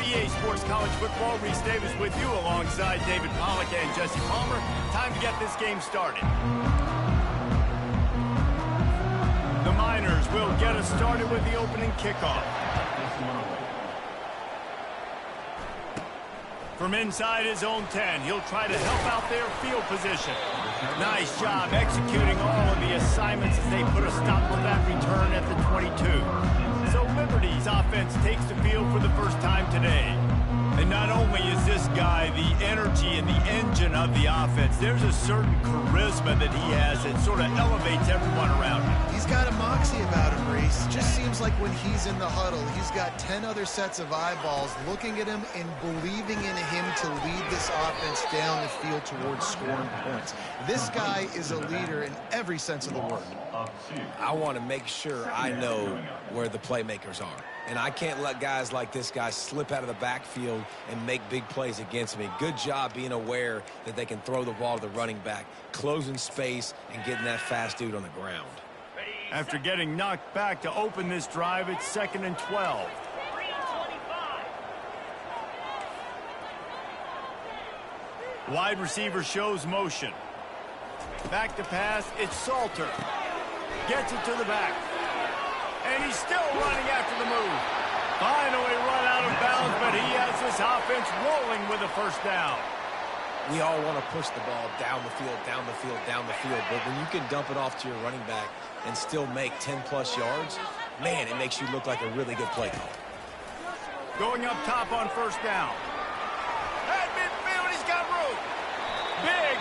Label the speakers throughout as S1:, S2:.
S1: EA Sports College Football. Reese Davis with you alongside David Pollack and Jesse Palmer. Time to get this game started. The Miners will get us started with the opening kickoff. From inside his own 10, he'll try to help out their field position. Nice job executing all of the assignments as they put a stop on that return at the 22. So Liberty's offense takes the field for the first time today. And not only is this guy the energy and the engine of the offense, there's a certain charisma that he has that sort of elevates everyone around him.
S2: He's got a moxie about him, Reese. Just seems like when he's in the huddle, he's got 10 other sets of eyeballs looking at him and believing in him to lead this offense down the field towards scoring points. This guy is a leader in every sense of the word.
S3: I want to make sure I know where the playmakers are. And I can't let guys like this guy slip out of the backfield and make big plays against me. Good job being aware that they can throw the ball to the running back, closing space, and getting that fast dude on the ground.
S1: After getting knocked back to open this drive, it's 2nd and 12. Wide receiver shows motion. Back to pass, it's Salter. Gets it to the back. And he's still running after the move. Finally run out of bounds, but he has this offense rolling with a first down.
S3: We all want to push the ball down the field, down the field, down the field. But when you can dump it off to your running back and still make 10-plus yards, man, it makes you look like a really good play caller.
S1: Going up top on first down. At midfield, he's got room.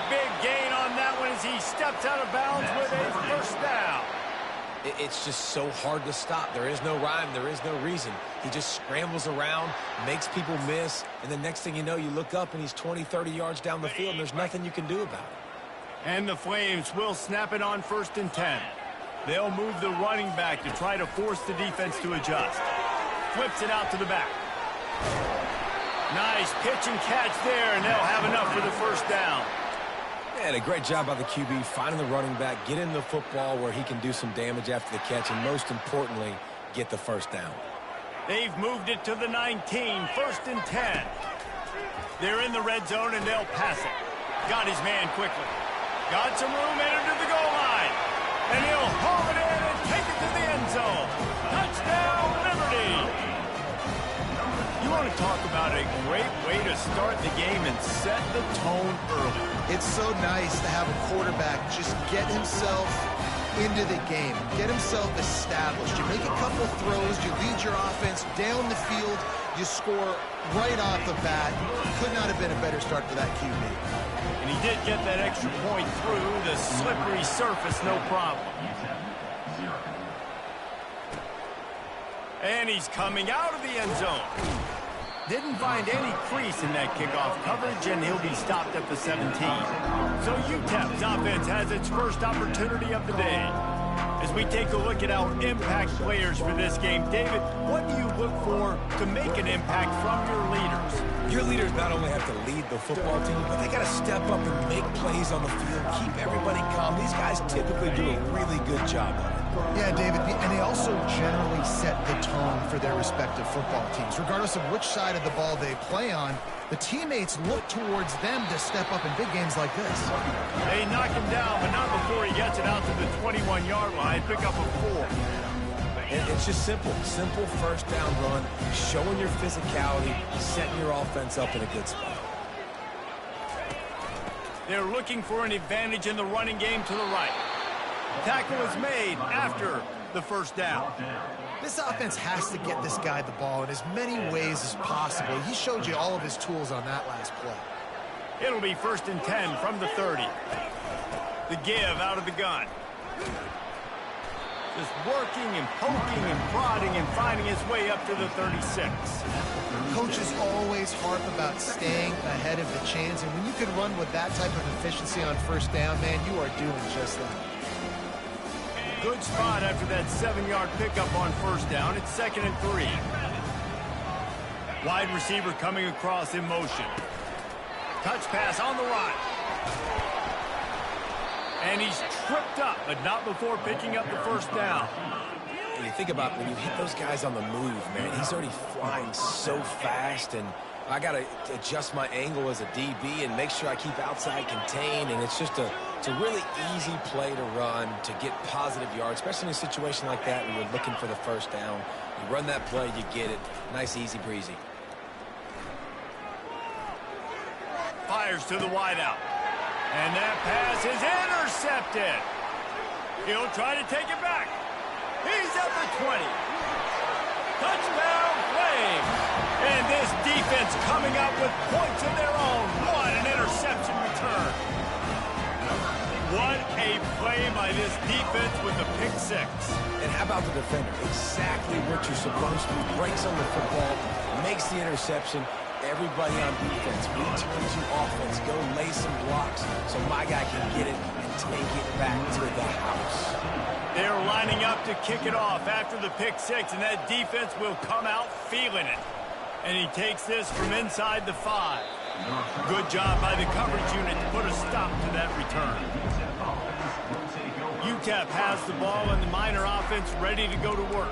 S1: Big gain on that one as he steps out of bounds with a first down.
S3: It's just so hard to stop. There is no rhyme. There is no reason. He just scrambles around, makes people miss, and the next thing you know, you look up and he's 20, 30 yards down the field, and there's nothing you can do about it.
S1: And the Flames will snap it on 1st and 10. They'll move the running back to try to force the defense to adjust. Flips it out to the back. Nice pitch and catch there, and they'll have enough for the first down.
S3: And a great job by the QB finding the running back, get him the football where he can do some damage after the catch, and most importantly, get the first down.
S1: They've moved it to the 19, 1st and 10. They're in the red zone, and they'll pass it. Got his man quickly. Got some room, entered to the goal line. And he'll haul it in and take it to the end zone. Touchdown, Liberty! You want to talk about a great way to start the game and set the tone early.
S2: It's so nice to have a quarterback just get himself into the game, get himself established. You make a couple throws, you lead your offense down the field, you score right off the bat. Could not have been a better start for that QB.
S1: And he did get that extra point through the slippery surface, no problem. And he's coming out of the end zone. Didn't find any crease in that kickoff coverage, and he'll be stopped at the 17. So UTEP's offense has its first opportunity of the day. As we take a look at our impact players for this game, David, what do you look for to make an impact from your leaders?
S3: Your leaders not only have to lead the football team, but they got to step up and make plays on the field, keep everybody calm. These guys typically do a really good job of it.
S2: Yeah, David, and they also generally set the tone for their respective football teams. Regardless of which side of the ball they play on, the teammates look towards them to step up in big games like this.
S1: They knock him down, but not before he gets it out to the 21-yard line. Pick up a 4.
S3: It's just simple first down run, showing your physicality, setting your offense up in a good spot.
S1: They're looking for an advantage in the running game to the right. Tackle is made after the first down.
S2: This offense has to get this guy the ball in as many ways as possible. He showed you all of his tools on that last play.
S1: It'll be 1st and 10 from the 30. The give out of the gun. Just working and poking and prodding and finding his way up to the 36.
S2: Coaches always harp about staying ahead of the chains, and when you can run with that type of efficiency on first down, man, you are doing just that.
S1: Good spot after that 7-yard pickup on first down. It's 2nd and 3. Wide receiver coming across in motion. Touch pass on the run. And he's tripped up, but not before picking up the first down.
S3: when you think about when you hit those guys on the move, man, he's already flying so fast, and I got to adjust my angle as a DB and make sure I keep outside contained, and it's just it's a really easy play to run to get positive yards, especially in a situation like that when you're looking for the first down. You run that play, you get it. Nice, easy breezy.
S1: Fires to the wideout. And that pass is intercepted. He'll try to take it back. He's at the 20. Touchdown, Flames. And this defense coming up with points of their own. What an interception return. What a play by this defense with the pick six.
S3: And how about the defender? Exactly what you're supposed to do. Breaks on the football, makes the interception. Everybody on defense returns you offense. Go lay some blocks so my guy can get it and take it back to the house.
S1: They're lining up to kick it off after the pick six, and that defense will come out feeling it. And he takes this from inside the 5. Good job by the coverage unit to put a stop to that return. UTEP has the ball and the Miner offense ready to go to work.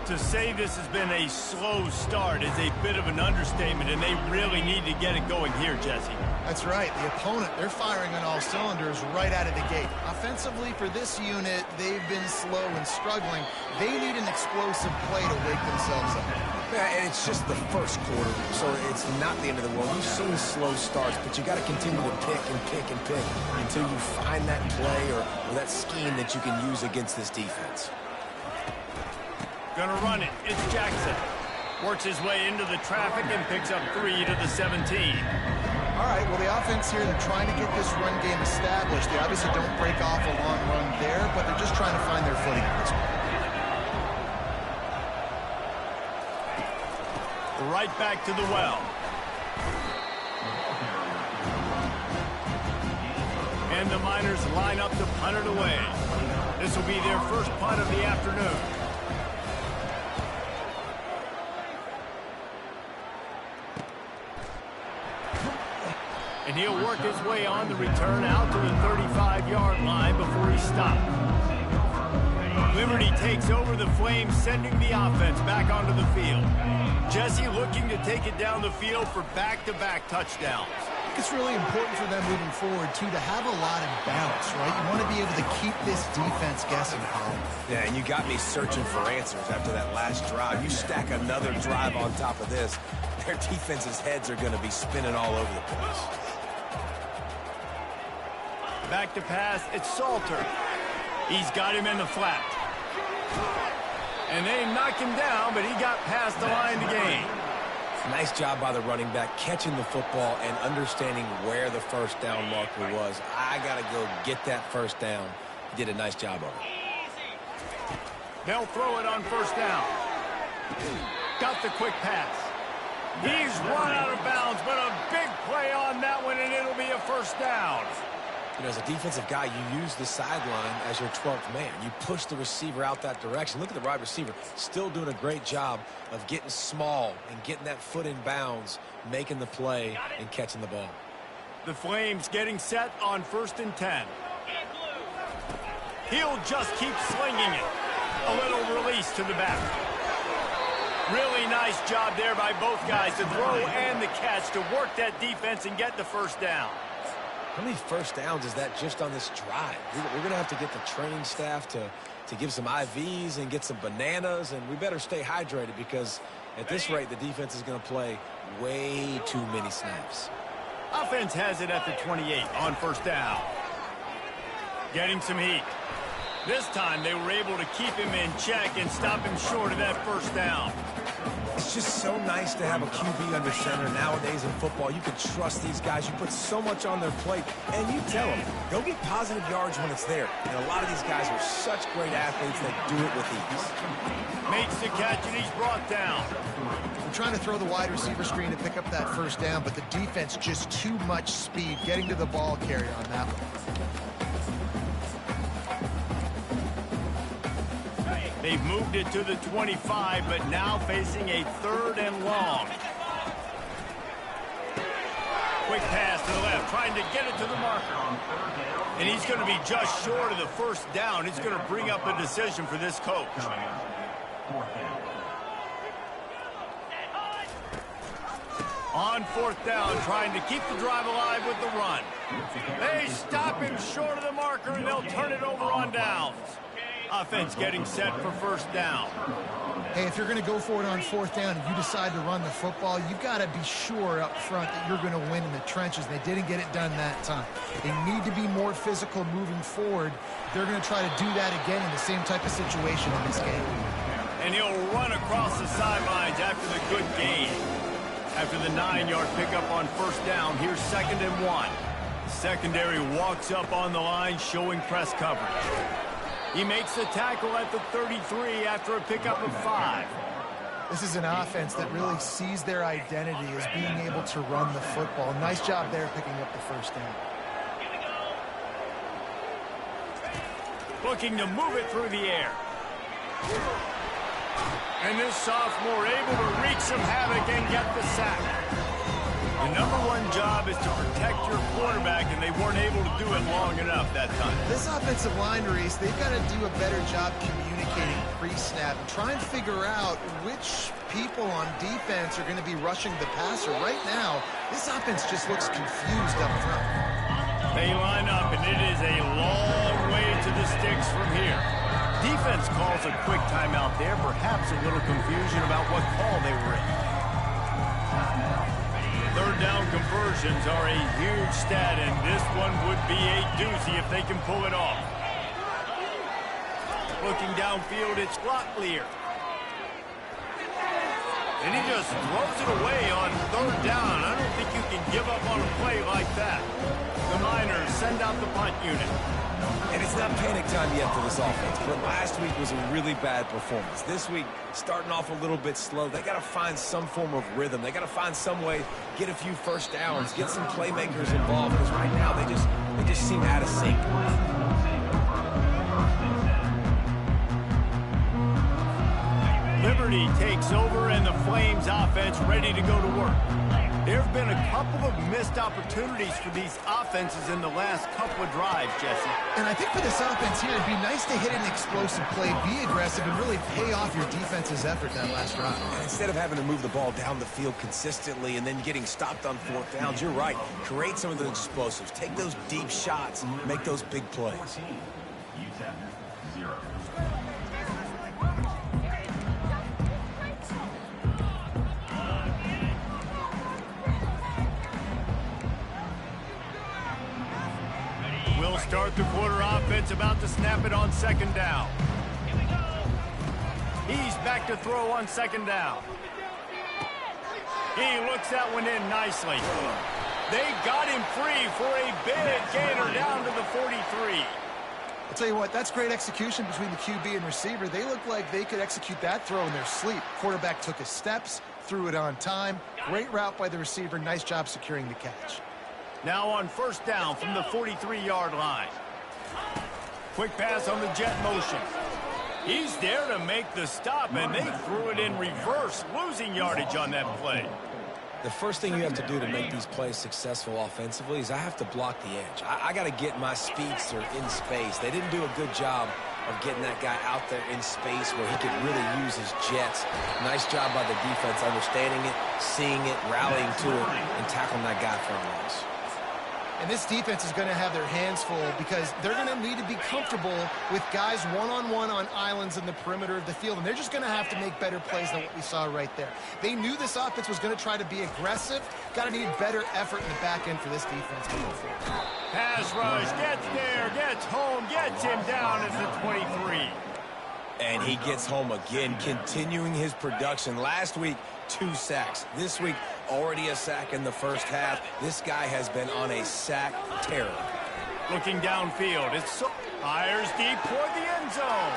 S1: To say this has been a slow start is a bit of an understatement, and they really need to get it going here, Jesse.
S2: That's right. The opponent, they're firing on all cylinders right out of the gate. Offensively, for this unit, they've been slow and struggling. They need an explosive play to wake themselves up.
S3: Yeah, and it's just the first quarter, so it's not the end of the world. We've seen slow starts, but you got to continue to pick and pick and pick until you find that play or that scheme that you can use against this defense.
S1: Gonna run it. It's Jackson. Works his way into the traffic and picks up 3 to the 17.
S2: All right, well, the offense here, they're trying to get this run game established. They obviously don't break off a long run there, but they're just trying to find their footing at this point.
S1: Right back to the well. And the Miners line up to punt it away. This will be their first punt of the afternoon. And he'll work his way on the return out to the 35-yard line before he stopped. Liberty takes over the Flames, sending the offense back onto the field. Jesse looking to take it down the field for back-to-back touchdowns.
S2: It's really important for them moving forward, too, to have a lot of bounce, right? You want to be able to keep this defense guessing, Colin.
S3: Yeah, and you got me searching for answers after that last drive. You stack another drive on top of this, their defense's heads are going to be spinning all over the place.
S1: Back to pass, it's Salter. He's got him in the flat. And they knocked him down, but he got past the line to gain.
S3: Nice job by the running back, catching the football and understanding where the first down marker was. I got to go get that first down. He did a nice job of it.
S1: They'll throw it on first down. Got the quick pass. He's run out of bounds, but a big play on that one, and it'll be a first down.
S3: You know, as a defensive guy, you use the sideline as your 12th man. You push the receiver out that direction. Look at the wide receiver, still doing a great job of getting small and getting that foot in bounds, making the play and catching the ball.
S1: The Flames getting set on 1st and 10. He'll just keep slinging it. A little release to the back. Really nice job there by both guys, the throw and the catch, to work that defense and get the first down.
S3: How many first downs is that just on this drive? We're going to have to get the training staff to give some IVs and get some bananas, and we better stay hydrated because at this rate, the defense is going to play way too many snaps.
S1: Offense has it at the 28 on first down. Getting some heat. This time they were able to keep him in check and stop him short of that first down.
S3: It's just so nice to have a QB under center nowadays in football. You can trust these guys. You put so much on their plate, and you tell them, go get positive yards when it's there. And a lot of these guys are such great athletes that do it with ease.
S1: Makes the catch, and he's brought down.
S2: We're trying to throw the wide receiver screen to pick up that first down, but the defense just too much speed getting to the ball carrier on that one.
S1: They've moved it to the 25, but now facing a 3rd and long. Quick pass to the left, trying to get it to the marker. And he's going to be just short of the first down. It's going to bring up a decision for this coach. On fourth down, trying to keep the drive alive with the run. They stop him short of the marker, and they'll turn it over on downs. Offense getting set for first down.
S2: Hey, if you're going to go for it on fourth down and you decide to run the football, you've got to be sure up front that you're going to win in the trenches. They didn't get it done that time. They need to be more physical moving forward. They're going to try to do that again in the same type of situation in this game.
S1: And he'll run across the sidelines after the good gain. After the 9-yard pickup on first down, here's 2nd and 1. Secondary walks up on the line, showing press coverage. He makes the tackle at the 33 after a pickup of 5.
S2: This is an offense that really sees their identity as being able to run the football. Nice job there picking up the first down.
S1: Looking to move it through the air. And this sophomore able to wreak some havoc and get the sack. The #1 job is to protect your quarterback, and they weren't able to do it long enough that time.
S2: This offensive line race, they've got to do a better job communicating pre-snap and try and figure out which people on defense are going to be rushing the passer. Right now, this offense just looks confused up front.
S1: They line up, and it is a long way to the sticks from here. Defense calls a quick timeout there, perhaps a little confusion about what call they were in. Third down conversions are a huge stat, and this one would be a doozy if they can pull it off. Looking downfield, it's Locklear. And he just throws it away on third down. I don't think you can give up on a play like that. The Miners send out the punt unit.
S3: And it's not panic time yet for this offense, but last week was a really bad performance. This week, starting off a little bit slow. They got to find some form of rhythm. They got to find some way, get a few first downs, get some playmakers involved, because right now they just seem out of sync.
S1: Liberty takes over, and the Flames offense ready to go to work. There have been a couple of missed opportunities for these offenses in the last couple of drives, Jesse.
S2: And I think for this offense here, it'd be nice to hit an explosive play, be aggressive, and really pay off your defense's effort that last drive.
S3: And instead of having to move the ball down the field consistently and then getting stopped on fourth downs, you're right. Create some of those explosives. Take those deep shots. Make those big plays.
S1: Start the quarter offense, about to snap it on second down. He's back to throw on second down. He looks that one in nicely. They got him free for a big gainer down to the 43.
S2: I'll tell you what, that's great execution between the QB and receiver. They look like they could execute that throw in their sleep. Quarterback took his steps, threw it on time. Great route by the receiver. Nice job securing the catch.
S1: Now on first down from the 43-yard line. Quick pass on the jet motion. He's there to make the stop, and they threw it in reverse, losing yardage on that play.
S3: The first thing you have to do to make these plays successful offensively is I have to block the edge. I got to get my speedster in space. They didn't do a good job of getting that guy out there in space where he could really use his jets. Nice job by the defense understanding it, seeing it, rallying to it, and tackling that guy for a loss.
S2: And this defense is going to have their hands full because they're going to need to be comfortable with guys one-on-one on islands in the perimeter of the field. And they're just going to have to make better plays than what we saw right there. They knew this offense was going to try to be aggressive. Got to need better effort in the back end for this defense to go forward.
S1: Pass rush, gets there, gets home, gets him down at the 23.
S3: And he gets home again, continuing his production. Last week, 2 sacks. This week, already a sack in the first half. This guy has been on a sack terror.
S1: Looking downfield, it's fires deep toward the end zone.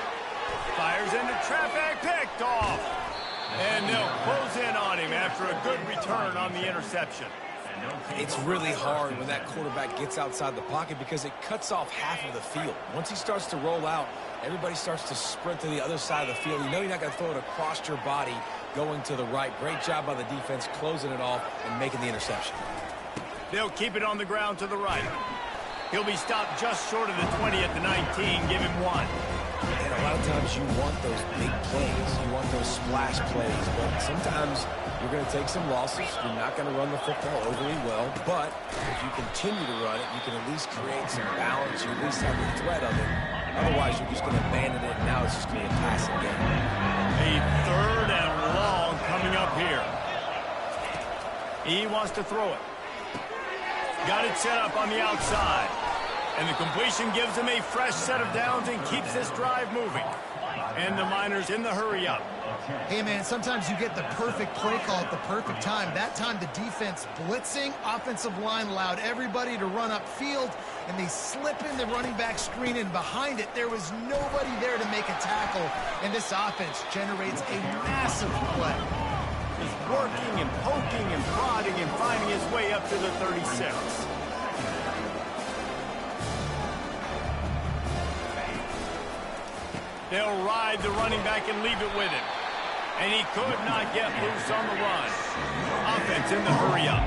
S1: Fires into traffic, picked off. And they'll close in on him after a good return on the interception.
S3: It's really hard when that quarterback gets outside the pocket because it cuts off half of the field. Once he starts to roll out, everybody starts to sprint to the other side of the field. You know you're not going to throw it across your body going to the right. Great job by the defense closing it off and making the interception.
S1: They'll keep it on the ground to the right. He'll be stopped just short of the 20 at the 19. Give him 1.
S3: And a lot of times you want those big plays. You want those splash plays. But sometimes you're going to take some losses. You're not going to run the football overly well. But if you continue to run it, you can at least create some balance. You at least have the threat of it. Otherwise, you're just going to abandon it. And now it's just going to be a passing game.
S1: A 3rd and long coming up here. He wants to throw it. Got it set up on the outside. And the completion gives him a fresh set of downs and keeps this drive moving. And the Miners in the hurry up.
S2: Hey, man, sometimes you get the perfect play call at the perfect time. That time the defense blitzing, offensive line allowed everybody to run upfield, and they slip in the running back screen, and behind it there was nobody there to make a tackle, and this offense generates a massive play.
S1: He's working and poking and prodding and finding his way up to the 36. They'll ride the running back and leave it with him. And he could not get loose on the run. Offense in the hurry up.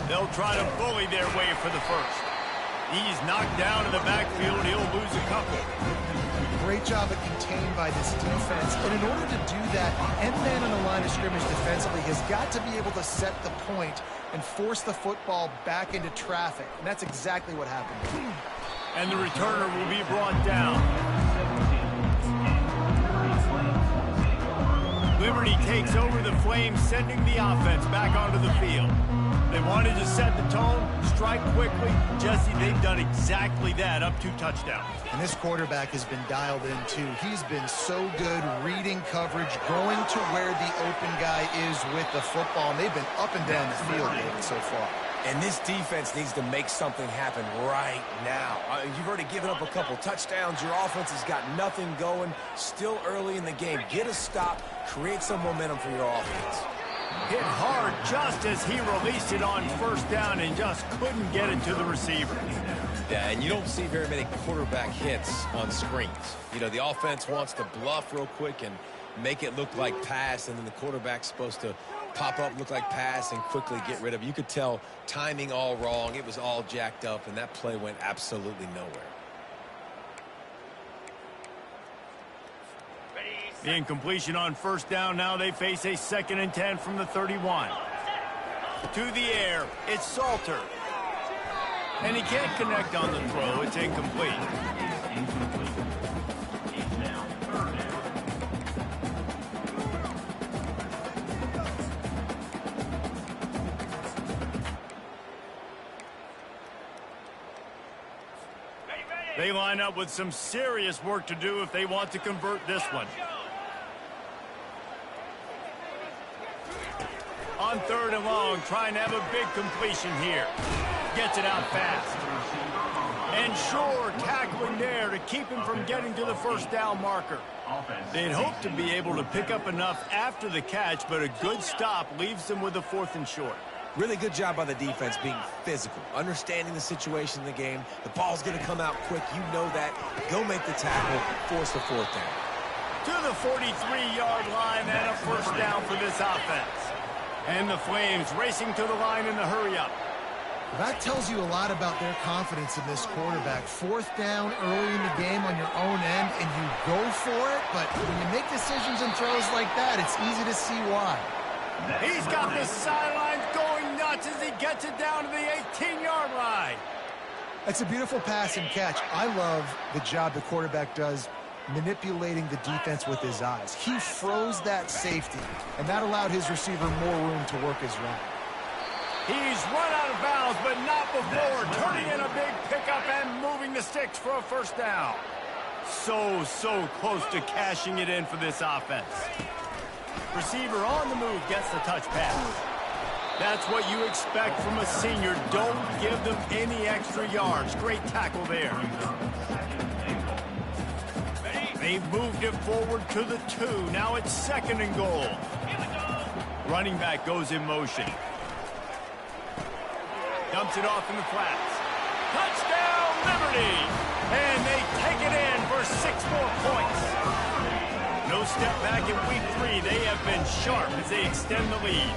S1: They'll try to bully their way for the first. He's knocked down in the backfield. He'll lose a couple.
S2: Great job of contained by this defense. And in order to do that, the end man on the line of scrimmage defensively has got to be able to set the point and force the football back into traffic. And that's exactly what happened.
S1: And the returner will be brought down. Liberty takes over the Flames, sending the offense back onto the field. They wanted to set the tone, strike quickly. Jesse, they've done exactly that, up 2 touchdowns.
S2: And this quarterback has been dialed in, too. He's been so good reading coverage, going to where the open guy is with the football. And they've been up and down the field, David, so far.
S3: And this defense needs to make something happen right now. You've already given up a couple touchdowns. Your offense has got nothing going. Still early in the game. Get a stop. Create some momentum for your offense.
S1: Hit hard just as he released it on first down and just couldn't get it to the receiver.
S3: Yeah, and you don't see very many quarterback hits on screens. You know, the offense wants to bluff real quick and make it look like pass, and then the quarterback's supposed to pop up, look like pass, and quickly get rid of it. You could tell timing all wrong. It was all jacked up, and that play went absolutely nowhere.
S1: The incompletion on first down. Now they face a 2nd and 10 from the 31. To the air. It's Salter. And he can't connect on the throw. It's incomplete. They line up with some serious work to do if they want to convert this one. On 3rd and long, trying to have a big completion here. Gets it out fast. And Shore tackling there to keep him from getting to the first down marker. They'd hope to be able to pick up enough after the catch, but a good stop leaves them with a 4th and short.
S3: Really good job by the defense being physical, understanding the situation in the game. The ball's going to come out quick. You know that. Go make the tackle, force the 4th down.
S1: To the 43-yard line and a first down for this offense. And the Flames racing to the line in the hurry-up.
S2: That tells you a lot about their confidence in this quarterback. 4th down early in the game on your own end, and you go for it, but when you make decisions and throws like that, it's easy to see why.
S1: He's got the sidelines going nuts as he gets it down to the 18-yard line.
S2: It's a beautiful pass and catch. I love the job the quarterback does manipulating the defense with his eyes. He froze that safety, and that allowed his receiver more room to work his run.
S1: He's run out of bounds, but not before turning in a big pickup and moving the sticks for a first down. So close to cashing it in for this offense. Receiver on the move gets the touch pass. That's what you expect from a senior. Don't give them any extra yards. Great tackle there. They've moved it forward to the 2. Now it's 2nd and goal. Running back goes in motion. Dumps it off in the flats. Touchdown, Liberty! And they take it in for 6 more points. No step back in week 3. They have been sharp as they extend the lead.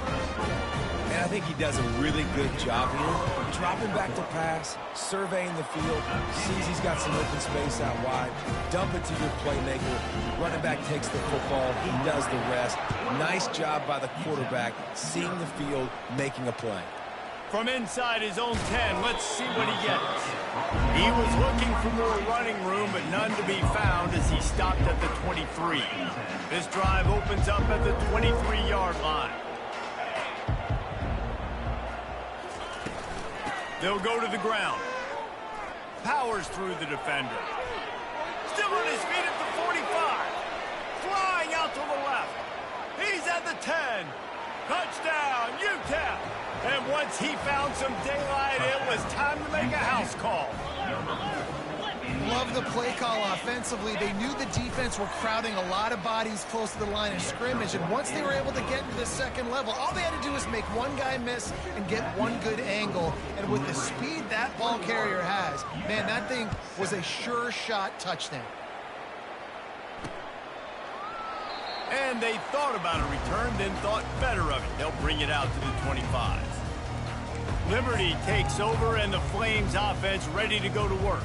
S3: And I think he does a really good job here, dropping back to pass, surveying the field, sees he's got some open space out wide, dump it to your playmaker, running back takes the football, he does the rest. Nice job by the quarterback, seeing the field, making a play.
S1: From inside his own 10, let's see what he gets. He was looking for more running room, but none to be found as he stopped at the 23. This drive opens up at the 23-yard line. They'll go to the ground. Powers through the defender. Still on his feet at the 45. Flying out to the left. He's at the 10. Touchdown, UTEP. And once he found some daylight, it was time to make a house call.
S2: Love the play call offensively. They knew the defense were crowding a lot of bodies close to the line of scrimmage, and once they were able to get into the second level, all they had to do was make one guy miss and get one good angle. And with the speed that ball carrier has, man, that thing was a sure shot touchdown.
S1: And they thought about a return, then thought better of it. They'll bring it out to the 25. Liberty takes over, and the Flames offense ready to go to work.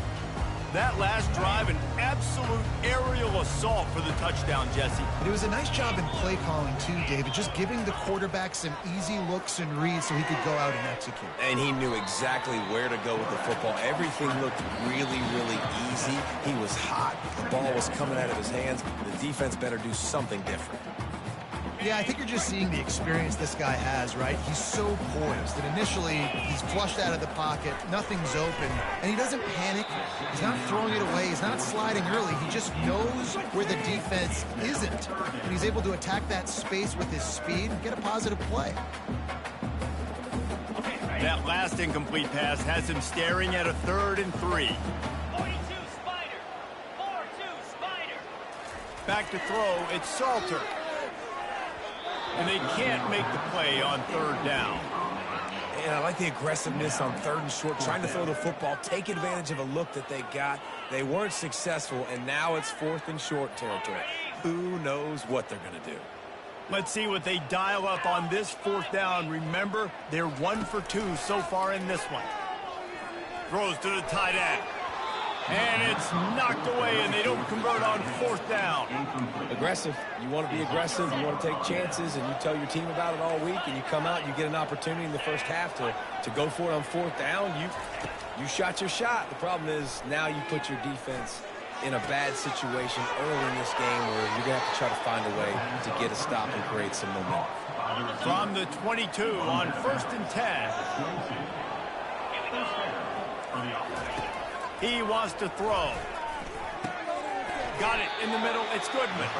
S1: That last drive, an absolute aerial assault for the touchdown, Jesse.
S2: It was a nice job in play calling, too, David, just giving the quarterback some easy looks and reads so he could go out and execute.
S3: And he knew exactly where to go with the football. Everything looked really, really easy. He was hot. The ball was coming out of his hands. The defense better do something different.
S2: Yeah, I think you're just seeing the experience this guy has, right? He's so poised that initially he's flushed out of the pocket, nothing's open, and he doesn't panic. He's not throwing it away. He's not sliding early. He just knows where the defense isn't, and he's able to attack that space with his speed and get a positive play.
S1: That last incomplete pass has him staring at a 3rd and 3.
S4: 42 Spider. 4-2 Spider.
S1: Back to throw, it's Salter. And they can't make the play on 3rd down.
S3: And I like the aggressiveness on 3rd and short, trying to throw the football, take advantage of a look that they got. They weren't successful, and now it's 4th and short territory. Who knows what they're going to do?
S1: Let's see what they dial up on this 4th down. Remember, they're 1 for 2 so far in this one. Throws to the tight end. And it's knocked away, and they don't convert on 4th down.
S3: Aggressive. You want to be aggressive. You want to take chances, and you tell your team about it all week, and you come out and you get an opportunity in the first half to go for it on 4th down. You shot your shot. The problem is now you put your defense in a bad situation early in this game where you're going to have to try to find a way to get a stop and create some momentum.
S1: From the 22 on 1st and 10. He wants to throw. Got it in the middle. It's Goodman.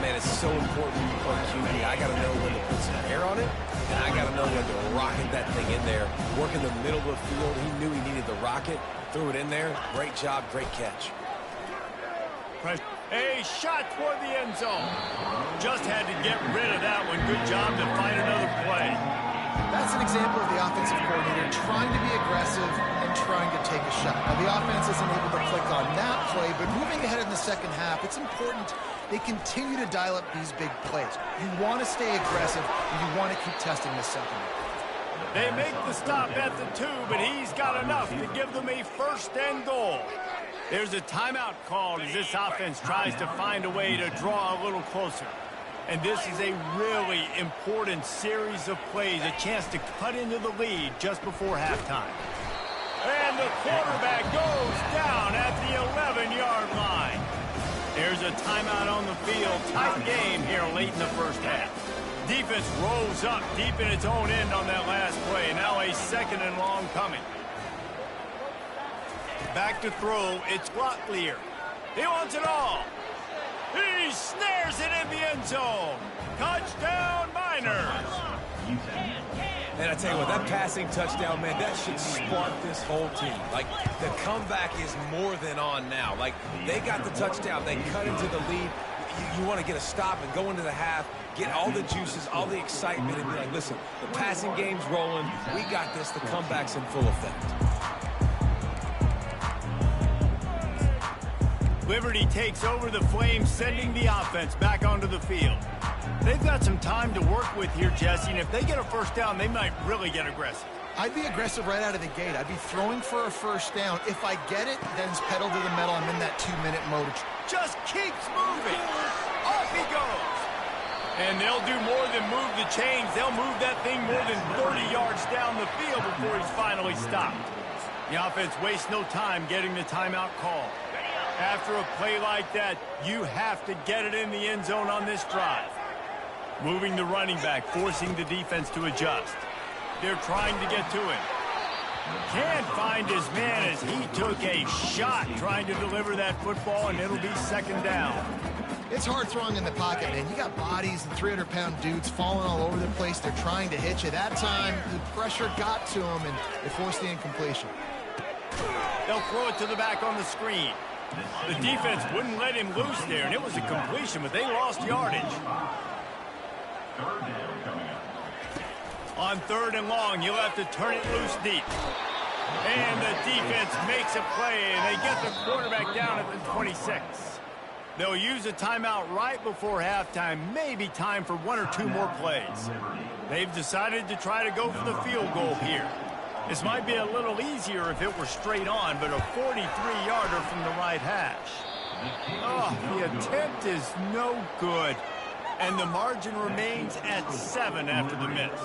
S3: Man, it's so important when you play QB. I got to know when to put some air on it, and I got to know when to rocket that thing in there. Work in the middle of the field. He knew he needed the rocket. Threw it in there. Great job. Great catch.
S1: A shot toward the end zone. Just had to get rid of that one. Good job to find another play.
S2: That's an example of the offensive coordinator trying to be aggressive and trying to take a shot. Now, the offense isn't able to click on that play, but moving ahead in the second half, it's important they continue to dial up these big plays. You want to stay aggressive, and you want to keep testing the second half.
S1: They make the stop at the 2, but he's got enough to give them a 1st and goal. There's a timeout called as this offense tries to find a way to draw a little closer. And this is a really important series of plays, a chance to cut into the lead just before halftime. And the quarterback goes down at the 11-yard line. There's a timeout on the field. Tight game here late in the first half. Defense rolls up deep in its own end on that last play. Now a 2nd and long coming. Back to throw. It's Locklear. He wants it all. He snares it in the end zone. Touchdown, Miners.
S3: And I tell you what, that passing touchdown, man, that should spark this whole team. Like, the comeback is more than on now. Like, they got the touchdown. They cut into the lead. You want to get a stop and go into the half, get all the juices, all the excitement, and be like, listen, the passing game's rolling. We got this. The comeback's in full effect.
S1: Liberty takes over the Flames, sending the offense back onto the field. They've got some time to work with here, Jesse, and if they get a first down, they might really get aggressive.
S2: I'd be aggressive right out of the gate. I'd be throwing for a first down. If I get it, then it's pedal to the metal. I'm in that 2-minute mode.
S1: Just keeps moving. Off he goes. And they'll do more than move the chains. They'll move that thing more than 30 yards down the field before he's finally stopped. The offense wastes no time getting the timeout call. After a play like that, you have to get it in the end zone on this drive. Moving the running back, forcing the defense to adjust. They're trying to get to him. Can't find his man as he took a shot trying to deliver that football, and it'll be second down.
S2: It's hard throwing in the pocket, man. You got bodies and 300-pound dudes falling all over the place. They're trying to hit you. That time, the pressure got to him, and they forced the incompletion.
S1: They'll throw it to the back on the screen. The defense wouldn't let him loose there, and it was a completion, but they lost yardage. On 3rd and long, you'll have to turn it loose deep. And the defense makes a play, and they get the quarterback down at the 26. They'll use a timeout right before halftime, maybe time for 1 or 2 more plays. They've decided to try to go for the field goal here. This might be a little easier if it were straight on, but a 43-yarder from the right hash. Oh, the attempt is no good. And the margin remains at 7 after the miss.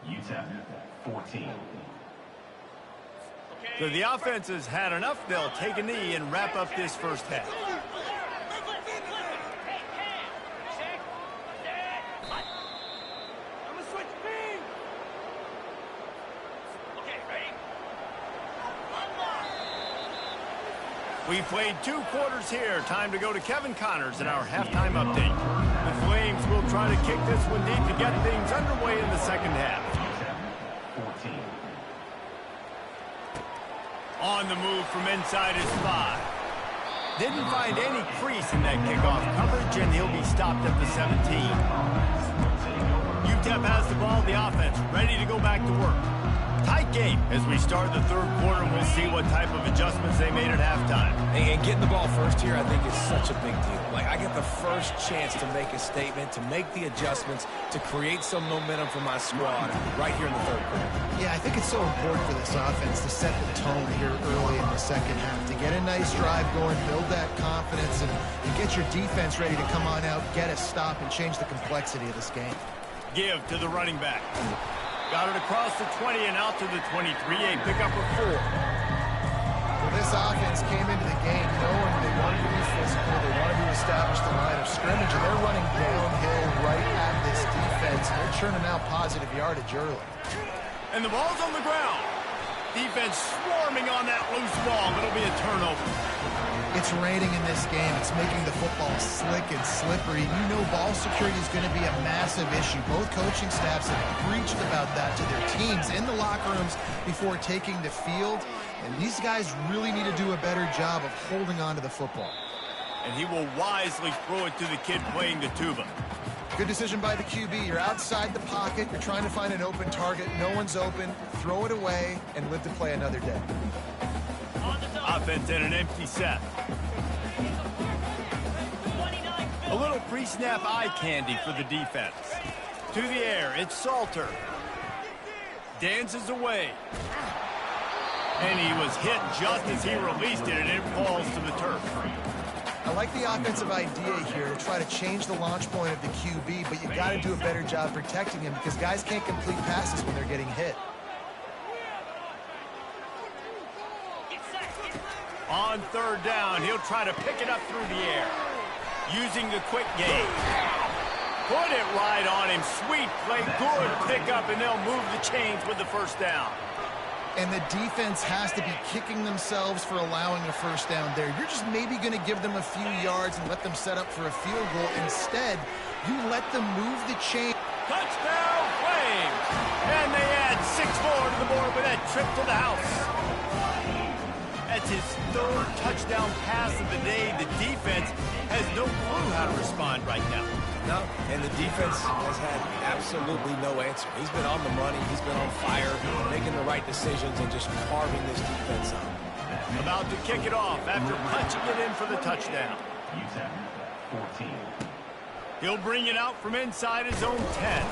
S5: UTEP 14.
S1: So the offense has had enough. They'll take a knee and wrap up this first half. We've played 2 quarters here. Time to go to Kevin Connors in our halftime update. The Flames will try to kick this one deep to get things underway in the second half.
S5: 14.
S1: On the move from inside his 5. Didn't find any crease in that kickoff coverage, and he'll be stopped at the 17. UTEP has the ball, the offense, ready to go back to work. Tight game as we start the third quarter, and we'll see what type of adjustments they made at halftime.
S3: And getting the ball first here, I think, is such a big deal. Like, I get the first chance to make a statement, to make the adjustments, to create some momentum for my squad right here in the third quarter.
S2: Yeah, I think it's so important for this offense to set the tone here early in the second half, to get a nice drive going, build that confidence, and get your defense ready to come on out, get a stop, and change the complexity of this game.
S1: Give to the running back. Got it across the 20 and out to the 23, a pickup of 4.
S2: Well, this offense came into the game knowing they wanted to be physical, they wanted to establish the line of scrimmage, and they're running downhill right at this defense, and they're churning out positive yardage early.
S1: And the ball's on the ground. Defense swarming on that loose ball. It'll be a turnover.
S2: It's raining in this game. It's making the football slick and slippery. You know ball security is going to be a massive issue. Both coaching staffs have preached about that to their teams in the locker rooms before taking the field. And these guys really need to do a better job of holding on to the football.
S1: And he will wisely throw it to the kid playing the tuba.
S2: Good decision by the QB. You're outside the pocket. You're trying to find an open target. No one's open. Throw it away and live to play another day.
S1: Offense in an empty set. A little pre-snap eye candy for the defense. To the air, it's Salter. Dances away. And he was hit just as he released it, and it falls to the turf.
S2: I like the offensive idea here to try to change the launch point of the QB, but you got to do a better job protecting him because guys can't complete passes when they're getting hit.
S1: On third down, he'll try to pick it up through the air. Using the quick game. Put it right on him. Sweet play, good pickup, and they'll move the chains with the first down.
S2: And the defense has to be kicking themselves for allowing a first down there. You're just maybe going to give them a few yards and let them set up for a field goal. Instead, you let them move the chain.
S1: Touchdown, Flames! And they add 6 more to the board with that trip to the house. That's his 3rd touchdown pass of the day. The defense has no clue how to respond right now.
S3: No, and the defense has had absolutely no answer. He's been on the money. He's been on fire, making the right decisions and just carving this defense up.
S1: About to kick it off after punching it in for the touchdown.
S5: UTEP 14.
S1: He'll bring it out from inside his own 10.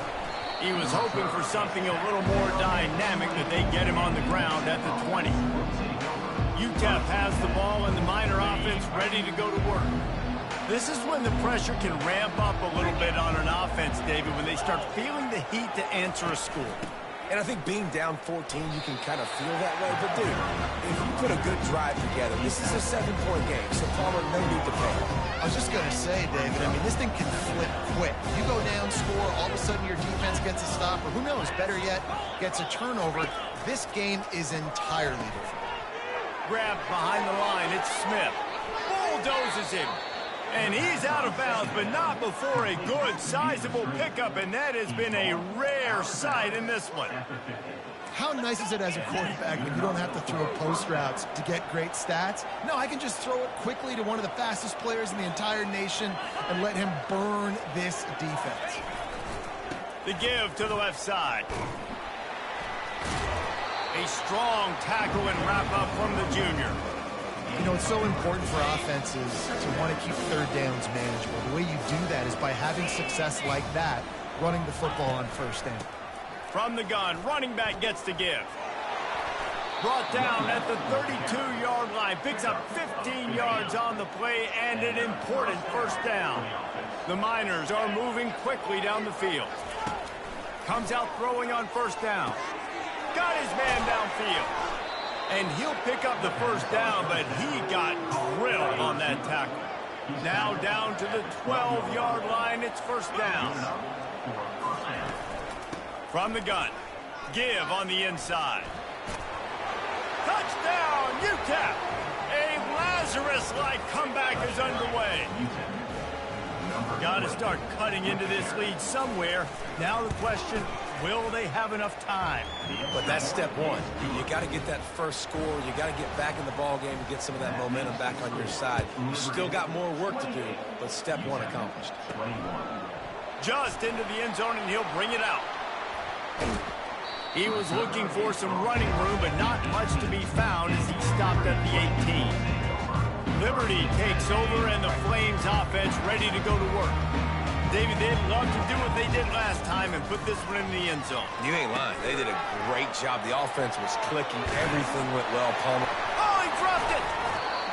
S1: He was hoping for something a little more dynamic, that they get him on the ground at the 20. UTEP has the ball and the Miner offense ready to go to work. This is when the pressure can ramp up a little bit on an offense, David, when they start feeling the heat to answer a score.
S3: And I think being down 14, you can kind of feel that way. But, dude, if you put a good drive together, this is a 7-point game, so Palmer, no need to panic.
S2: I was just going to say, David, I mean, this thing can flip quick. You go down, score, all of a sudden your defense gets a stop, or who knows, better yet, gets a turnover. This game is entirely different.
S1: Grabbed behind the line, it's Smith. Bulldozes him. And he's out of bounds, but not before a good, sizable pickup, and that has been a rare sight in this one.
S2: How nice is it as a quarterback when you don't have to throw post routes to get great stats? No, I can just throw it quickly to one of the fastest players in the entire nation and let him burn this defense.
S1: The give to the left side. A strong tackle and wrap up from the junior.
S2: You know, it's so important for offenses to want to keep third downs manageable. The way you do that is by having success like that, running the football on first down.
S1: From the gun, running back gets to give. Brought down at the 32-yard line. Picks up 15 yards on the play and an important first down. The Miners are moving quickly down the field. comes out throwing on first down. Got his man downfield. And he'll pick up the first down, but he got drilled on that tackle. Now down to the 12-yard line, it's first down. From the gun, give on the inside. Touchdown, UTEP! A Lazarus-like comeback is underway. Got to start cutting into this lead somewhere. Now the question, will they have enough time?
S3: But that's step one. You got to get that first score. You got to get back in the ball game and get some of that momentum back on your side. You still got more work to do, but step one accomplished.
S1: Just into the end zone, and he'll bring it out. He was looking for some running room, but not much to be found as he stopped at the 18. Liberty takes over, and the Flames offense ready to go to work. David, they'd love to do what they did last time and put this one in the end zone.
S3: You ain't lying. They did a great job. The offense was clicking. Everything went well, Palmer.
S1: Oh, he dropped it!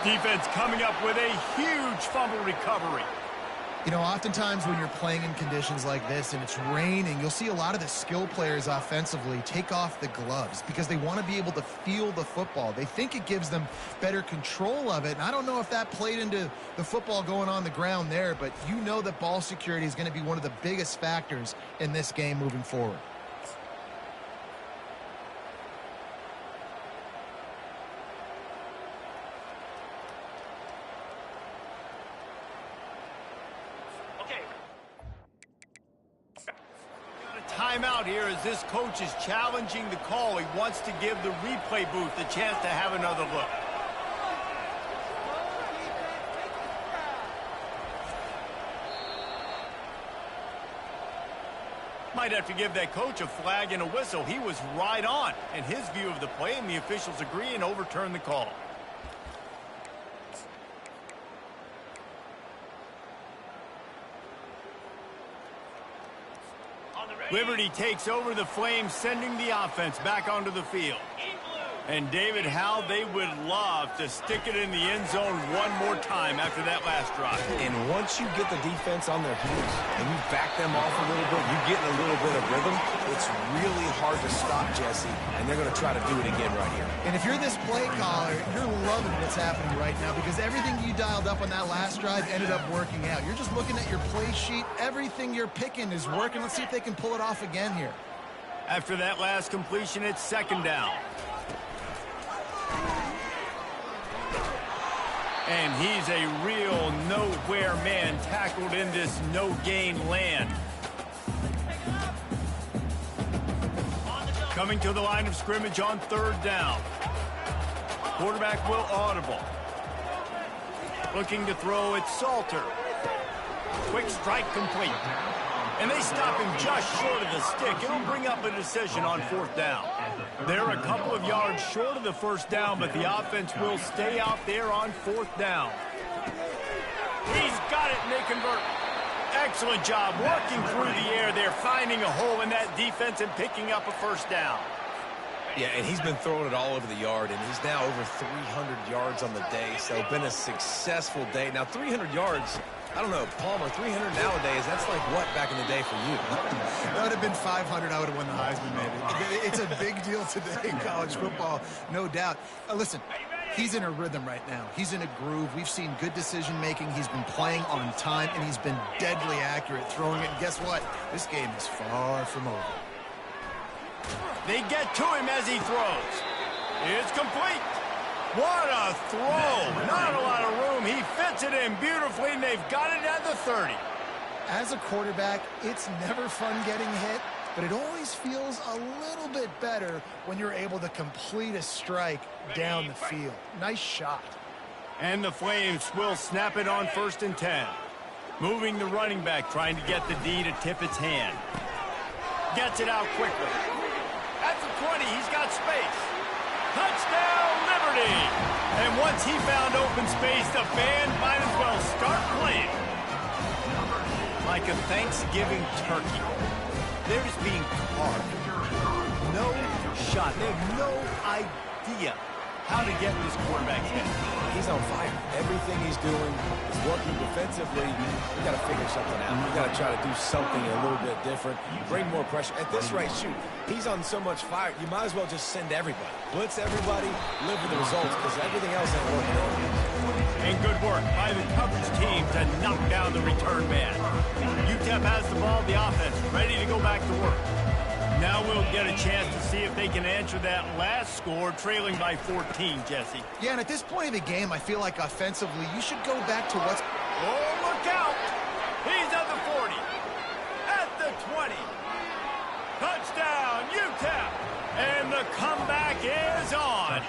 S1: Defense coming up with a huge fumble recovery.
S2: You know, oftentimes when you're playing in conditions like this and it's raining, you'll see a lot of the skill players offensively take off the gloves because they want to be able to feel the football. They think it gives them better control of it. And I don't know if that played into the football going on the ground there, but you know that ball security is going to be one of the biggest factors in this game moving forward.
S1: Timeout here as this coach is challenging the call. He wants to give the replay booth a chance to have another look. Might have to give that coach a flag and a whistle. He was right on in his view of the play, and the officials agree and overturn the call. Liberty takes over the Flames, sending the offense back onto the field. And David, how they would love to stick it in the end zone one more time after that last drive.
S3: And once you get the defense on their heels and you back them off a little bit, you get in a little bit of rhythm, it's really hard to stop, Jesse, and they're going to try to do it again right here.
S2: And if you're this play caller, you're loving what's happening right now because everything you dialed up on that last drive ended up working out. You're just looking at your play sheet. Everything you're picking is working. Let's see if they can pull it off again here.
S1: After that last completion, it's second down. And he's a real nowhere man tackled in this no-gain land. Coming to the line of scrimmage on third down. Quarterback will audible. Looking to throw, it's Salter. Quick strike complete. And they stop him just short of the stick. It'll bring up a decision on fourth down. They're a couple of yards short of the first down, but the offense will stay out there on fourth down. He's got it, and they convert. Excellent job working through the air. They're finding a hole in that defense and picking up a first down.
S3: Yeah, and he's been throwing it all over the yard, and he's now over 300 yards on the day, so been a successful day. Now, 300 yards, I don't know, Palmer, 300 nowadays, that's like what back in the day for you?
S2: That would have been 500. I would have won the Heisman, maybe. It's a big deal today in college football, no doubt. Listen, he's in a rhythm right now. He's in a groove. We've seen good decision-making. He's been playing on time, and he's been deadly accurate throwing it. And guess what? This game is far from over.
S1: They get to him as he throws. It's complete. What a throw. Not a lot of room. He fits it in beautifully, and they've got it at the 30.
S2: As a quarterback, it's never fun getting hit, but it always feels a little bit better when you're able to complete a strike down the field. Nice shot.
S1: And the Flames will snap it on 1st and 10. Moving the running back, trying to get the D to tip its hand. Gets it out quickly. At the 20, he's got space. Touchdown, Liberty! And once he found open space, the band might as well start playing. Like a Thanksgiving turkey. They're just being carved. No shot. They have no idea how to get in this quarterback's head.
S3: He's on fire. Everything he's doing is working defensively. We got to figure something out. We got to try to do something a little bit different, bring more pressure. At this rate, shoot, he's on so much fire, you might as well just send everybody. Blitz everybody, live with the results, because everything else ain't working.
S1: And good work by the coverage team to knock down the return man. UTEP has the ball, the offense ready to go back to work. Now we'll get a chance to see if they can answer that last score, trailing by 14, Jesse.
S2: Yeah, and at this point of the game, I feel like offensively, you should go back to what's...
S1: Oh, look out! He's at the 40, at the 20. Touchdown, UTEP! And the comeback is on.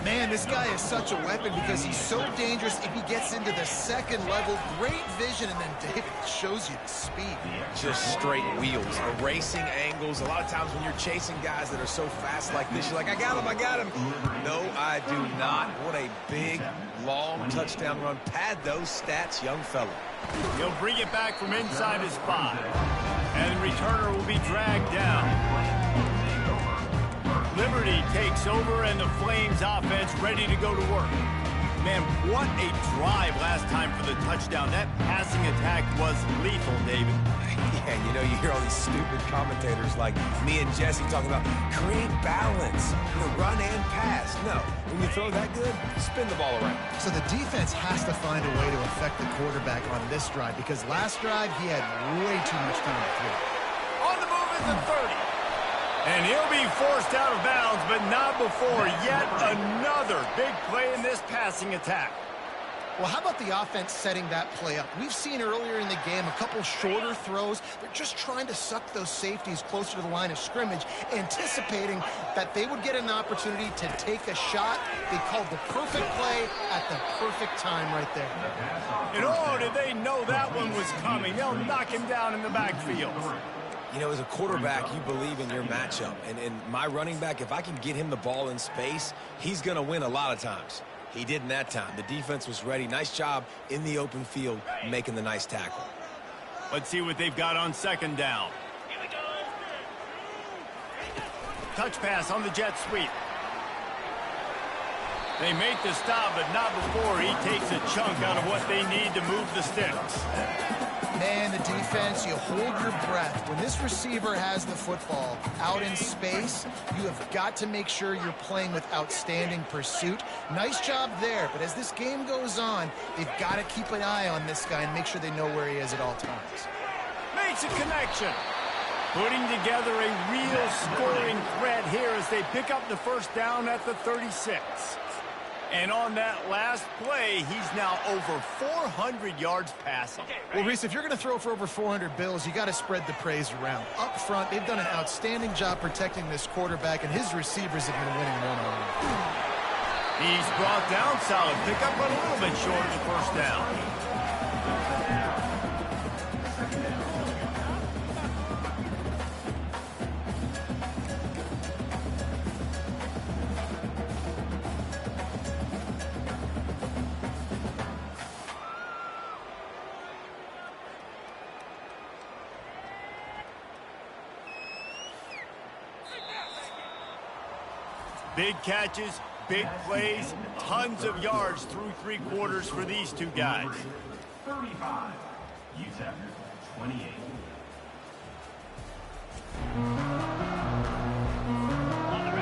S2: Man, this guy is such a weapon because he's so dangerous if he gets into the second level. Great vision, and then David shows you the speed.
S3: Just straight wheels, erasing angles. A lot of times when you're chasing guys that are so fast like this, you're like, I got him. No, I do not. What a big, long touchdown run. Pad those stats, young fella.
S1: He'll bring it back from inside his spot. And the returner will be dragged down. Liberty takes over, and the Flames offense ready to go to work. Man, what a drive last time for the touchdown. That passing attack was lethal, David.
S3: Yeah, you know, you hear all these stupid commentators like me and Jesse talking about create balance, run and pass. No, when you throw that good, spin the ball around.
S2: So the defense has to find a way to affect the quarterback on this drive because last drive he had way too much time to throw.
S1: On the move is the 30. And he'll be forced out of bounds, but not before yet another big play in this passing attack.
S2: Well, how about the offense setting that play up? We've seen earlier in the game a couple shorter throws. They're just trying to suck those safeties closer to the line of scrimmage, anticipating that they would get an opportunity to take a shot. They called the perfect play at the perfect time right there.
S1: And oh, did they know that one was coming. They'll knock him down in the backfield.
S3: You know, as a quarterback, you believe in your matchup. And my running back, if I can get him the ball in space, he's going to win a lot of times. He didn't that time. The defense was ready. Nice job in the open field making the nice tackle.
S1: Let's see what they've got on second down. Touch pass on the jet sweep. They make the stop, but not before he takes a chunk out of what they need to move the sticks.
S2: Man, the defense, you hold your breath. When this receiver has the football out in space, you have got to make sure you're playing with outstanding pursuit. Nice job there, but as this game goes on, they've got to keep an eye on this guy and make sure they know where he is at all times.
S1: Makes a connection. Putting together a real scoring threat here as they pick up the first down at the 36. And on that last play, he's now over 400 yards passing.
S2: Well, Reese, if you're going to throw for over 400 bills, you got to spread the praise around. Up front, they've done an outstanding job protecting this quarterback, and his receivers have been winning one-on-one.
S1: He's brought down, solid pickup, but a little bit short of the first down. Big catches, big plays, tons of yards through three quarters for these two guys.
S5: 35, UTEP 28.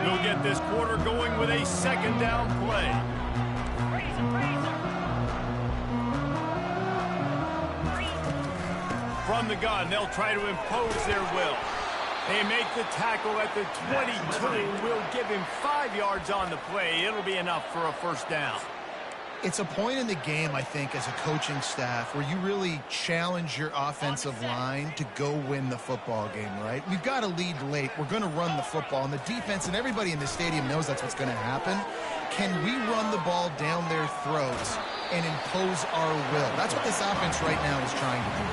S1: We'll get this quarter going with a second down play. From the gun, they'll try to impose their will. They make the tackle at the 22. We'll give him 5 yards on the play. It'll be enough for a first down.
S2: It's a point in the game, I think, as a coaching staff, where you really challenge your offensive line to go win the football game, right? We've got to lead late. We're going to run the football, and the defense and everybody in the stadium knows that's what's going to happen. Can we run the ball down their throats and impose our will? That's what this offense right now is trying to do.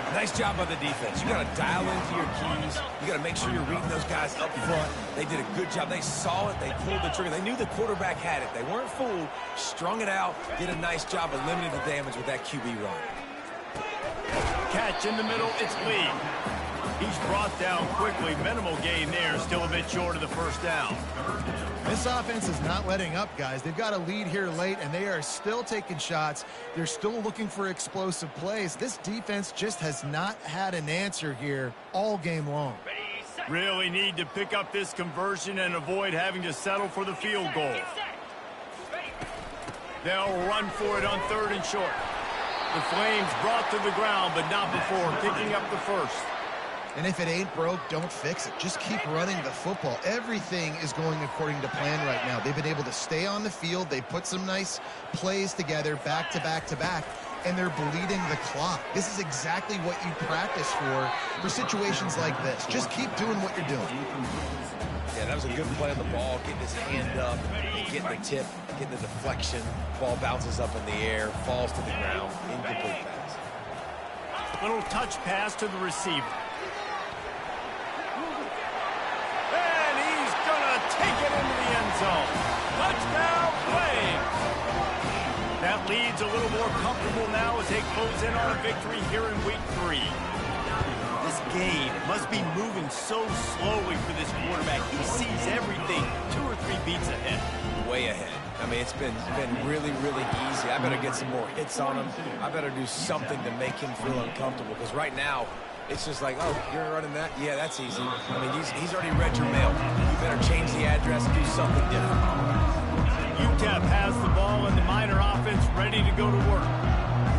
S3: Nice job by the defense. You got to dial into your keys. You got to make sure you're reading those guys up front. They did a good job. They saw it. They pulled the trigger. They knew the quarterback had it. They weren't fooled. Strung it out. Did a nice job of limiting the damage with that QB run.
S1: Catch in the middle. It's Lee. He's brought down quickly. Minimal gain there. Still a bit short of the first down.
S2: This offense is not letting up, guys. They've got a lead here late, and they are still taking shots. They're still looking for explosive plays. This defense just has not had an answer here all game long.
S1: Really need to pick up this conversion and avoid having to settle for the field goal. They'll run for it on 3rd and short. The Flames brought to the ground, but not before picking up the first.
S2: And if it ain't broke, don't fix it. Just keep running the football. Everything is going according to plan right now. They've been able to stay on the field. They put some nice plays together back to back to back, and they're bleeding the clock. This is exactly what you practice for situations like this. Just keep doing what you're doing.
S3: Yeah, that was a good play on the ball, getting his hand up, getting the tip, getting the deflection. Ball bounces up in the air, falls to the ground, incomplete pass.
S1: Little touch pass to the receiver. And he's going to take it into the end zone. Touchdown, Flames! That lead's a little more comfortable now as they close in on a victory here in Week 3. This game must be moving so slowly for this quarterback. He sees everything 2 or 3 beats ahead.
S3: Way ahead. I mean, it's been really, really easy. I better get some more hits on him. I better do something to make him feel uncomfortable, because right now, it's just like, oh, you're running that? Yeah, that's easy. I mean, he's already read your mail. You better change the address, do something different.
S1: UTEP has the ball and the Miner offense ready to go to work.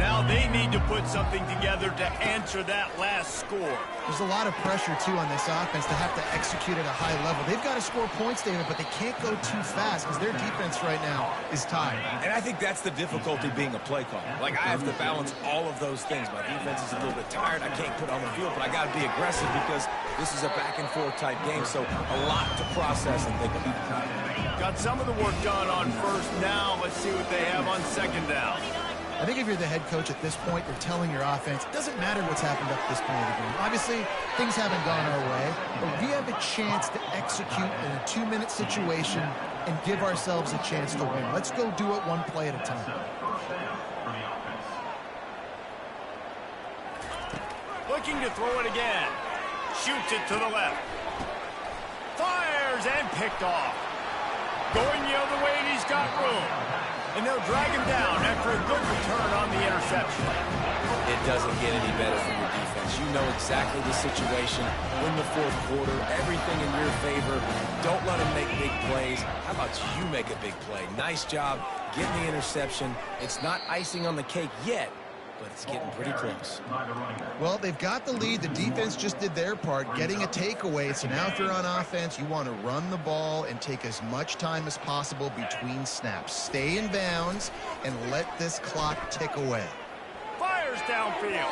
S1: Now they need to put something together to answer that last score.
S2: There's a lot of pressure, too, on this offense to have to execute at a high level. They've got to score points, David, but they can't go too fast because their defense right now is tired.
S3: And I think that's the difficulty being a play caller. Like, I have to balance all of those things. My defense is a little bit tired. I can't put on the field, but I got to be aggressive because this is a back-and-forth type game, so a lot to process and think about.
S1: Got some of the work done on 1st down. Let's see what they have on 2nd down.
S2: I think if you're the head coach at this point, you're telling your offense, it doesn't matter what's happened up this point of the game. Obviously, things haven't gone our way, but we have a chance to execute in a 2-minute situation and give ourselves a chance to win. Let's go do it one play at a time.
S1: Looking to throw it again. Shoots it to the left. Fires and picked off. Going the other way, and he's got room. And they'll drag him down after a good return on the interception.
S3: It doesn't get any better from your defense. You know exactly the situation. Win the 4th quarter, everything in your favor. Don't let them make big plays. How about you make a big play? Nice job getting the interception. It's not icing on the cake yet, but it's getting pretty close.
S2: Well, they've got the lead. The defense just did their part, getting a takeaway. So now if you're on offense, you want to run the ball and take as much time as possible between snaps. Stay in bounds and let this clock tick away.
S1: Fires downfield.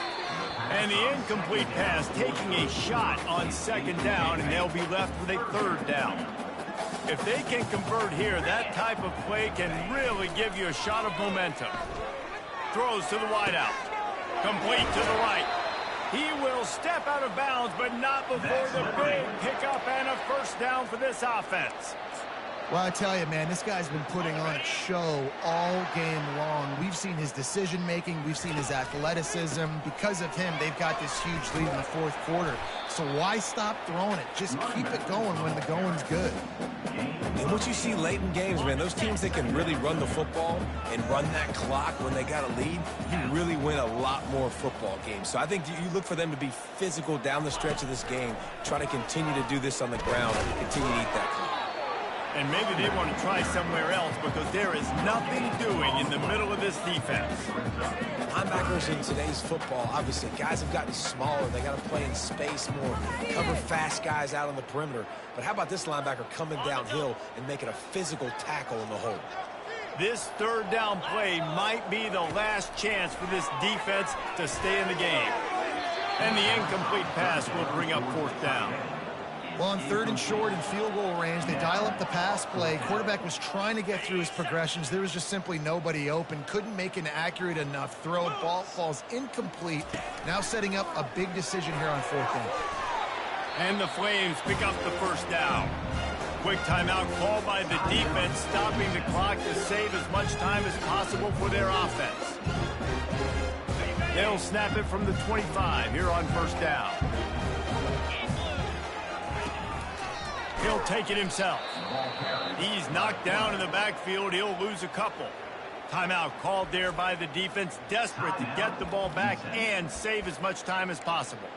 S1: And the incomplete pass taking a shot on 2nd down, and they'll be left with a 3rd down. If they can convert here, that type of play can really give you a shot of momentum. Throws to the wideout. Complete to the right. He will step out of bounds, but not before the big pickup and a 1st down for this offense.
S2: Well, I tell you, man, this guy's been putting on a show all game long. We've seen his decision-making. We've seen his athleticism. Because of him, they've got this huge lead in the 4th quarter. So why stop throwing it? Just keep it going when the going's good.
S3: And what you see late in games, man, those teams that can really run the football and run that clock when they got a lead, you really win a lot more football games. So I think you look for them to be physical down the stretch of this game, try to continue to do this on the ground, continue to eat that clock.
S1: And maybe they want to try somewhere else because there is nothing doing in the middle of this defense.
S3: Linebackers in today's football, obviously, guys have gotten smaller. They got to play in space more, cover fast guys out on the perimeter. But how about this linebacker coming downhill and making a physical tackle in the hole?
S1: This 3rd down play might be the last chance for this defense to stay in the game. And the incomplete pass will bring up 4th down.
S2: Well, on 3rd and short and field goal range, they dial up the pass play. Quarterback was trying to get through his progressions. There was just simply nobody open. Couldn't make an accurate enough throw. Ball falls incomplete. Now setting up a big decision here on 4th down.
S1: And the Flames pick up the 1st down. Quick timeout called by the defense, stopping the clock to save as much time as possible for their offense. They'll snap it from the 25 here on 1st down. he'll take it himself. He's knocked down in the backfield. He'll lose a couple. Timeout called there by the defense, desperate to get the ball back and save as much time as possible.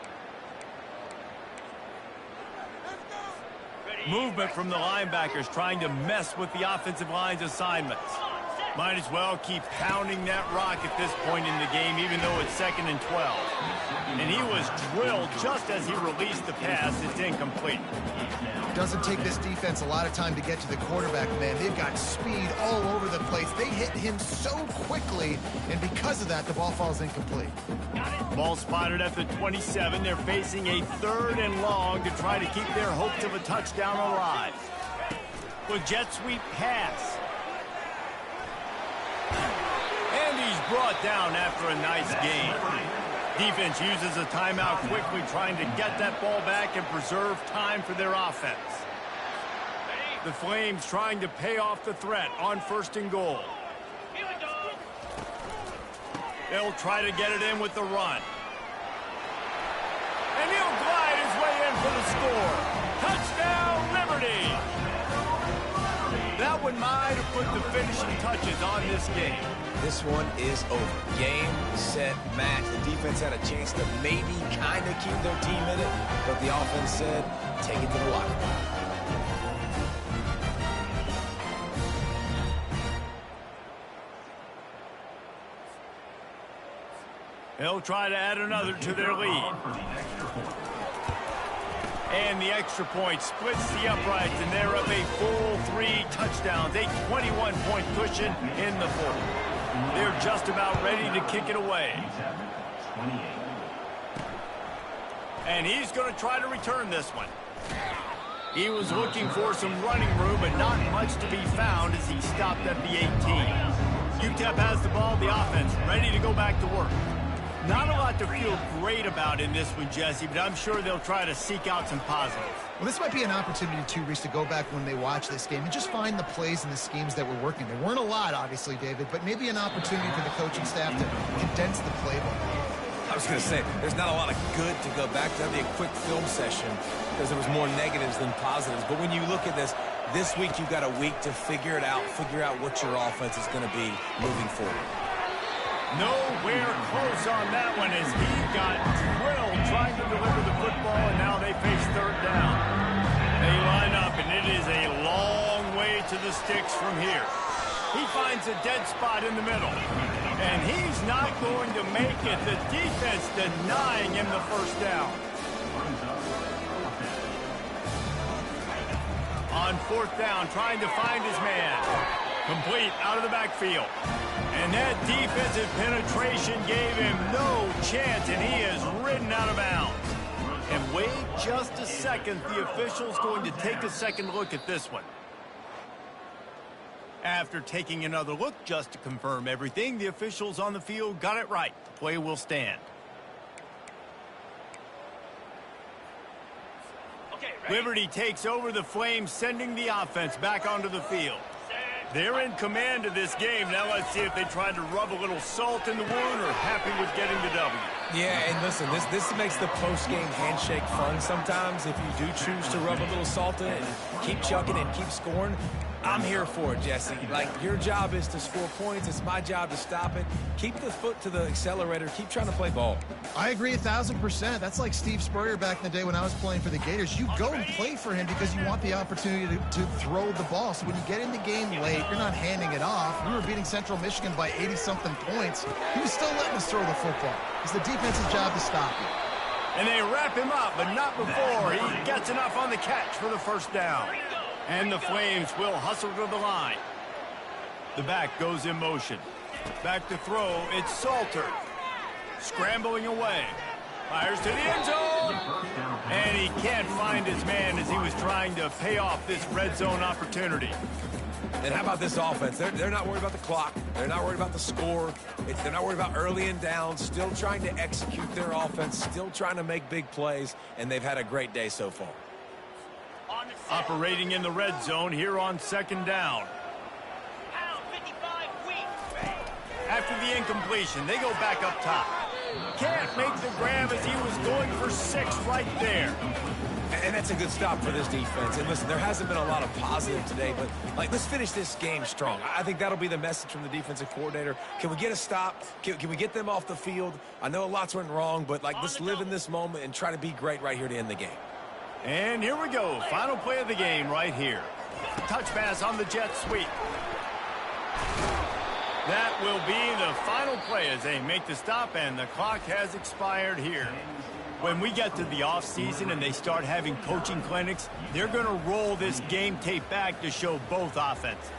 S1: Movement from the linebackers trying to mess with the offensive line's assignments. Might as well keep pounding that rock at this point in the game, even though it's 2nd and 12. And he was drilled just as he released the pass. It's incomplete.
S2: Doesn't take this defense a lot of time to get to the quarterback, man. They've got speed all over the place. They hit him so quickly, and because of that, the ball falls incomplete.
S1: Ball spotted at the 27. They're facing a 3rd and long to try to keep their hopes of a touchdown alive. With jet sweep pass. And he's brought down after a nice gain. Defense uses a timeout quickly, trying to get that ball back and preserve time for their offense. The Flames trying to pay off the threat on 1st and goal. They'll try to get it in with the run. And he'll glide his way in for the score. Touchdown, Liberty! That one might have put the finishing touches on this game.
S3: This one is over. Game, set, match. The defense had a chance to maybe kind of keep their team in it, but the offense said, take it to the locker room.
S1: They'll try to add another to their lead. And the extra point splits the uprights, and they're up a full 3 touchdowns, a 21-point cushion in the 4th. They're just about ready to kick it away. And he's going to try to return this one. He was looking for some running room, but not much to be found as he stopped at the 18. UTEP has the ball, the offense, ready to go back to work. Not a lot to feel great about in this one, Jesse, but I'm sure they'll try to seek out some positives.
S2: Well, this might be an opportunity, too, Reese, to go back when they watch this game and just find the plays and the schemes that were working. There weren't a lot, obviously, David, but maybe an opportunity for the coaching staff to condense the playbook.
S3: I was going to say, there's not a lot of good to go back to. That'd be a quick film session because there was more negatives than positives. But when you look at this week you've got a week to figure it out, figure out what your offense is going to be moving forward.
S1: Nowhere close on that one as he got drilled trying to deliver the football, and now they face 3rd down. They line up, and it is a long way to the sticks from here. He finds a dead spot in the middle, and he's not going to make it. The defense denying him the 1st down. On 4th down, trying to find his man. Complete out of the backfield. And that defensive penetration gave him no chance, and he is ridden out of bounds. And wait just a second. The official's going to take a second look at this one. After taking another look just to confirm everything, the officials on the field got it right. The play will stand.
S4: Okay, ready?
S1: Liberty takes over the Flames, sending the offense back onto the field. They're in command of this game. Now let's see if they try to rub a little salt in the wound or happy with getting the W.
S3: Yeah, and listen, this makes the post-game handshake fun sometimes. If you do choose to rub a little salt in it and keep chucking and keep scoring, I'm here for it, Jesse. Like, your job is to score points. It's my job to stop it. Keep the foot to the accelerator. Keep trying to play ball.
S2: I agree 1,000%. That's like Steve Spurrier back in the day when I was playing for the Gators. You go and play for him because you want the opportunity to throw the ball. So when you get in the game late, you're not handing it off. We were beating Central Michigan by 80-something points. He was still letting us throw the football. It's the defensive job to stop you.
S1: And they wrap him up, but not before he gets enough on the catch for the 1st down. And the Flames will hustle to the line. The back goes in motion. Back to throw, it's Salter. Scrambling away. Fires to the end zone. And he can't find his man as he was trying to pay off this red zone opportunity.
S3: And how about this offense? They're not worried about the clock. They're not worried about the score. They're not worried about early and down. Still trying to execute their offense. Still trying to make big plays. And they've had a great day so far.
S1: Operating in the red zone here on 2nd down. After the incompletion, they go back up top. Can't make the grab as he was going for 6 right there.
S3: And that's a good stop for this defense. And listen, there hasn't been a lot of positive today, but let's finish this game strong. I think that'll be the message from the defensive coordinator. Can we get a stop? Can we get them off the field? I know lots went wrong, but let's live in this moment and try to be great right here to end the game.
S1: And here we go. Final play of the game right here. Touch pass on the jet sweep. That will be the final play as they make the stop, and the clock has expired here. When we get to the offseason and they start having coaching clinics, they're going to roll this game tape back to show both offenses.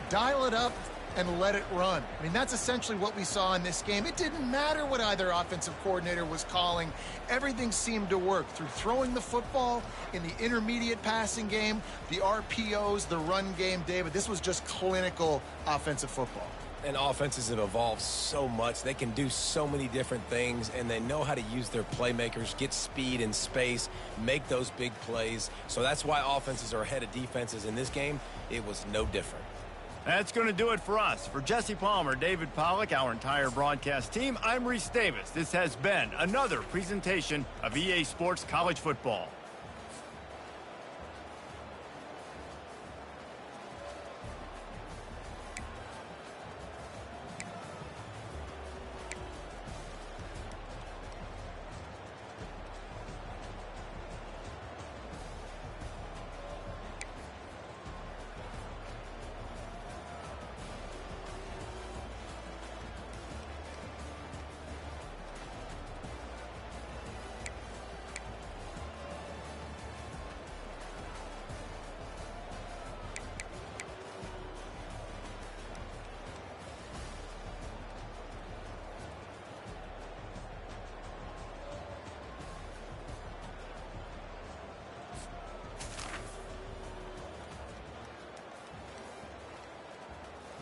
S2: Dial it up and let it run. I mean, that's essentially what we saw in this game. It didn't matter what either offensive coordinator was calling. Everything seemed to work through throwing the football in the intermediate passing game, the RPOs, the run game. David, this was just clinical offensive football.
S3: And offenses have evolved so much. They can do so many different things, and they know how to use their playmakers, get speed and space, make those big plays. So that's why offenses are ahead of defenses. In this game, it was no different.
S1: That's going to do it for us. For Jesse Palmer, David Pollack, our entire broadcast team, I'm Reese Davis. This has been another presentation of EA Sports College Football.